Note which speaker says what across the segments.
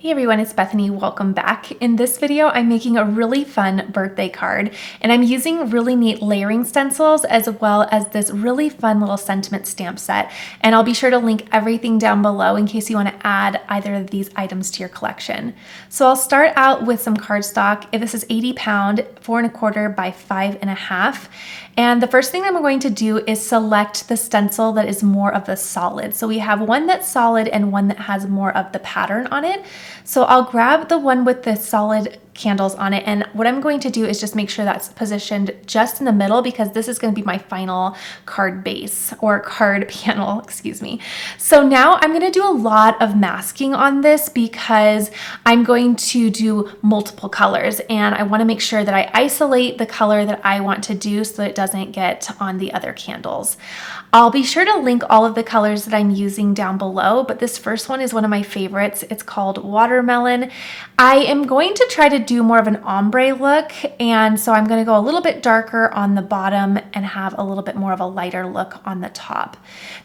Speaker 1: Hey everyone, it's Bethany. Welcome back. In this video, I'm making a really fun birthday card, and I'm using really neat layering stencils as well as this really fun little sentiment stamp set. And I'll be sure to link everything down below in case you want to add either of these items to your collection. So I'll start out with some cardstock. This is 80 pound, 4 1/4 by 5 1/2. And the first thing I'm going to do is select the stencil that is more of the solid. So we have one that's solid and one that has more of the pattern on it. So I'll grab the one with the solid candles on it, and what I'm going to do is just make sure that's positioned just in the middle because this is going to be my final card base or card panel, excuse me. So now I'm going to do a lot of masking on this because I'm going to do multiple colors, and I want to make sure that I isolate the color that I want to do so that it doesn't get on the other candles. I'll be sure to link all of the colors that I'm using down below, but this first one is one of my favorites. It's called Watermelon. I am going to try to do more of an ombre look, and so I'm going to go a little bit darker on the bottom and have a little bit more of a lighter look on the top.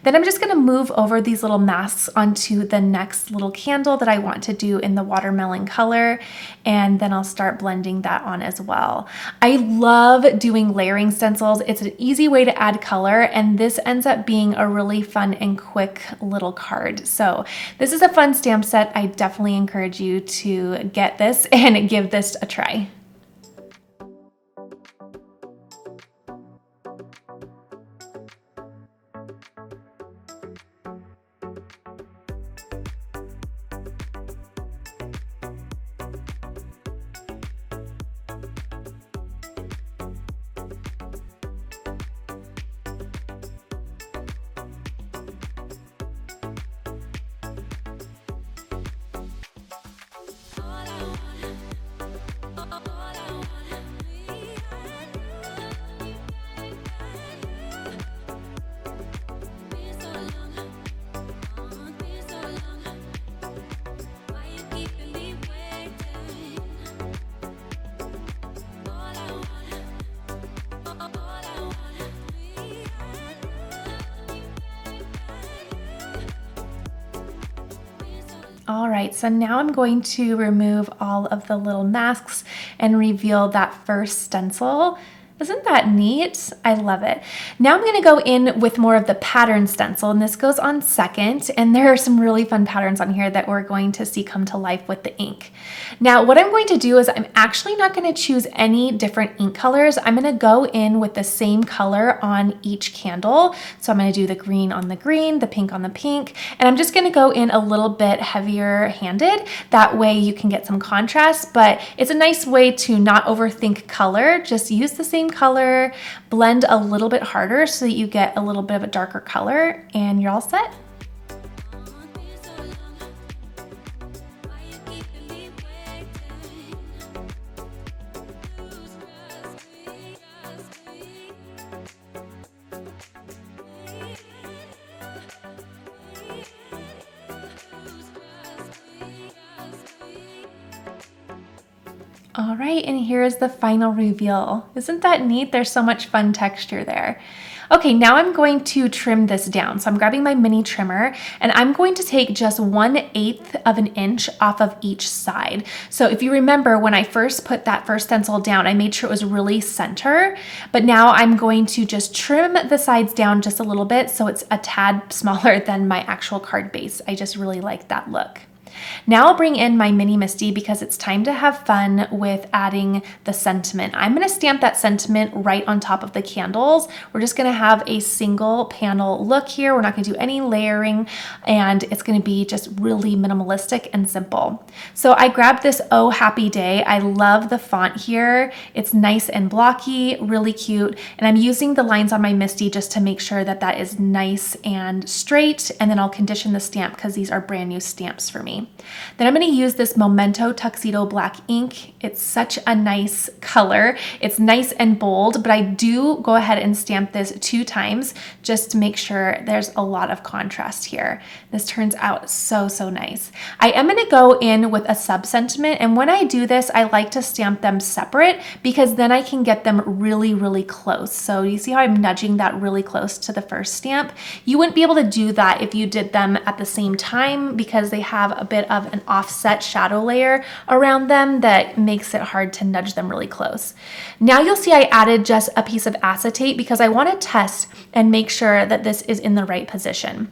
Speaker 1: Then I'm just going to move over these little masks onto the next little candle that I want to do in the watermelon color, and then I'll start blending that on as well. I love doing layering stencils. It's an easy way to add color, and this ends up being a really fun and quick little card. So this is a fun stamp set. I definitely encourage you to get this and give this a try. All right, so now I'm going to remove all of the little masks and reveal that first stencil. Isn't that neat? I love it. Now I'm going to go in with more of the pattern stencil, and this goes on second, and there are some really fun patterns on here that we're going to see come to life with the ink. Now what I'm going to do is I'm actually not going to choose any different ink colors. I'm going to go in with the same color on each candle. So I'm going to do the green on the green, the pink on the pink, and I'm just going to go in a little bit heavier handed. That way you can get some contrast, but it's a nice way to not overthink color. Just use the same color, blend a little bit harder so that you get a little bit of a darker color, and you're all set. All right, and here's the final reveal. Isn't that neat? There's so much fun texture there. Okay, now I'm going to trim this down. So I'm grabbing my mini trimmer, and I'm going to take just 1/8 of an inch off of each side. So if you remember, when I first put that first stencil down, I made sure it was really center, but now I'm going to just trim the sides down just a little bit so it's a tad smaller than my actual card base. I just really like that look. Now I'll bring in my mini Misty because it's time to have fun with adding the sentiment. I'm going to stamp that sentiment right on top of the candles. We're just going to have a single panel look here. We're not going to do any layering, and it's going to be just really minimalistic and simple. So I grabbed this Oh Happy Day. I love the font here. It's nice and blocky, really cute, and I'm using the lines on my Misty just to make sure that that is nice and straight, and then I'll condition the stamp because these are brand new stamps for me. Then I'm going to use this Memento Tuxedo Black ink. It's such a nice color. It's nice and bold, but I do go ahead and stamp this 2 times just to make sure there's a lot of contrast here. This turns out so, so nice. I am going to go in with a sub-sentiment, and when I do this, I like to stamp them separate because then I can get them really, really close. So you see how I'm nudging that really close to the first stamp? You wouldn't be able to do that if you did them at the same time because they have a bit of an offset shadow layer around them that makes it hard to nudge them really close. Now you'll see I added just a piece of acetate because I want to test and make sure that this is in the right position.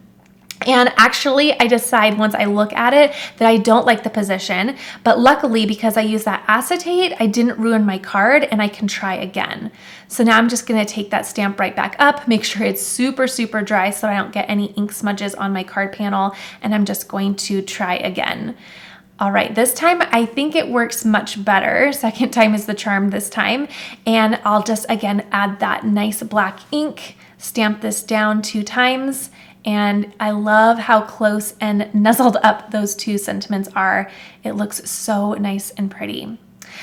Speaker 1: And actually, I decide once I look at it that I don't like the position, but luckily because I use that acetate, I didn't ruin my card and I can try again. So now I'm just gonna take that stamp right back up, make sure it's super, super dry so I don't get any ink smudges on my card panel, and I'm just going to try again. All right, this time I think it works much better. Second time is the charm this time. And I'll just, again, add that nice black ink, stamp this down 2 times, and I love how close and nuzzled up those 2 sentiments are. It looks so nice and pretty.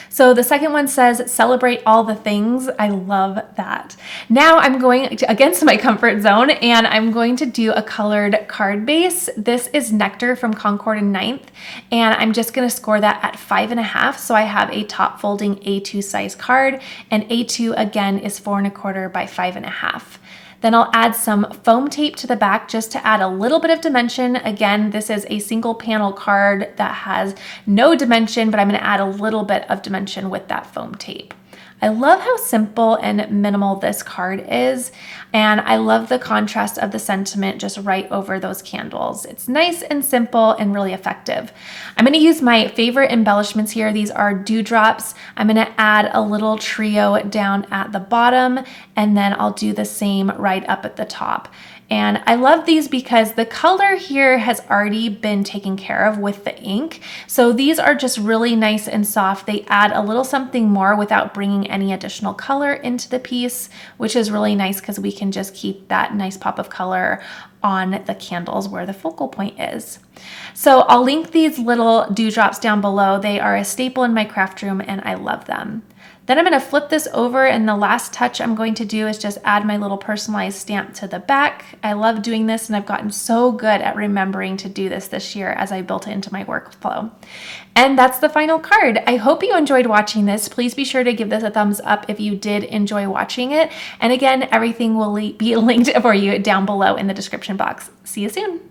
Speaker 1: So the second one says, celebrate all the things. I love that. Now I'm going against my comfort zone and I'm going to do a colored card base. This is Nectar from Concord and Ninth, and I'm just going to score that at 5.5. So I have a top folding A2 size card, and A2 again is 4.25 by 5.5. Then I'll add some foam tape to the back just to add a little bit of dimension. Again, this is a single panel card that has no dimension, but I'm going to add a little bit of dimension with that foam tape. I love how simple and minimal this card is, and I love the contrast of the sentiment just right over those candles. It's nice and simple and really effective. I'm going to use my favorite embellishments here. These are dewdrops. I'm going to add a little trio down at the bottom, and then I'll do the same right up at the top. And I love these because the color here has already been taken care of with the ink. So these are just really nice and soft. They add a little something more without bringing any additional color into the piece, which is really nice because we can just keep that nice pop of color on the candles where the focal point is. So I'll link these little dewdrops down below. They are a staple in my craft room and I love them. Then I'm going to flip this over, and the last touch I'm going to do is just add my little personalized stamp to the back. I love doing this, and I've gotten so good at remembering to do this year as I built it into my workflow. And that's the final card. I hope you enjoyed watching this. Please be sure to give this a thumbs up if you did enjoy watching it. And again, everything will be linked for you down below in the description box. See you soon.